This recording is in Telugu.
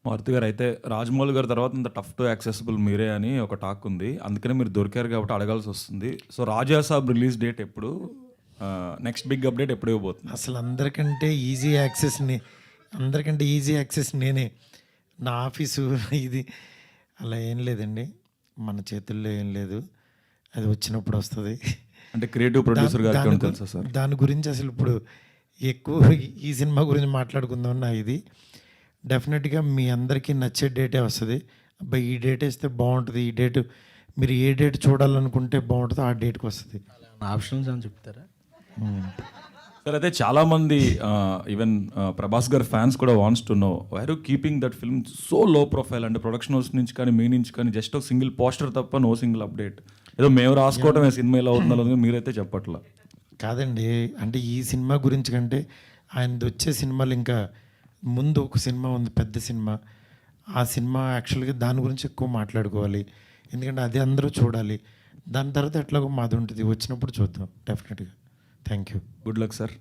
మారుతి గారు అయితే రాజమౌళి గారి తర్వాత ఇంత టఫ్ టు యాక్సెసిబుల్ మీరే అని ఒక టాక్ ఉంది. అందుకనే మీరు దొరికారు కాబట్టి అడగాల్సి వస్తుంది. సో రాజా సాబ్ రిలీజ్ డేట్ ఎప్పుడు? నెక్స్ట్ బిగ్ అప్డేట్ ఎప్పుడు ఇవ్వబోతుంది? అసలు అందరికంటే ఈజీ యాక్సెస్ నేనే. నా ఆఫీసు ఇది అలా ఏం లేదండి, మన చేతుల్లో ఏం లేదు, అది వచ్చినప్పుడు వస్తుంది. అంటే క్రియేటివ్ ప్రొడ్యూసర్ గారికి తెలుసా సార్? దాని గురించి అసలు ఇప్పుడు ఎక్కువ ఈ సినిమా గురించి మాట్లాడుకుందాం. నా ఇది డెఫినెట్గా మీ అందరికీ నచ్చే డేటే వస్తుంది. అబ్బాయి ఈ డేట్ వేస్తే బాగుంటుంది, ఈ డేట్ మీరు ఏ డేట్ చూడాలనుకుంటే బాగుంటుందో ఆ డేట్కి వస్తుంది. ఆప్షన్స్ అని చెప్తారా సార్? అయితే చాలా మంది ఈవెన్ ప్రభాస్ గారి ఫ్యాన్స్ కూడా wants to know why are you keeping that film so low profile? అంటే ప్రొడక్షన్ హౌస్ నుంచి కానీ మీ నుంచి కానీ జస్ట్ ఒక సింగిల్ పోస్టర్ తప్ప నో సింగిల్ అప్డేట్. ఏదో మేము రాసుకోవడమే సినిమా ఎలా అవుతుందో మీరైతే చెప్పట్లా. కాదండి, అంటే ఈ సినిమా గురించి కంటే ఆయనది వచ్చే సినిమాలు ఇంకా ముందు ఒక సినిమా ఉంది, పెద్ద సినిమా. ఆ సినిమా యాక్చువల్గా దాని గురించి ఎక్కువ మాట్లాడుకోవాలి, ఎందుకంటే అది అందరూ చూడాలి. దాని తర్వాత ఎట్లాగో మాది ఉంటుంది, వచ్చినప్పుడు చూద్దాం డెఫినెట్గా. Thank you. Good luck sir.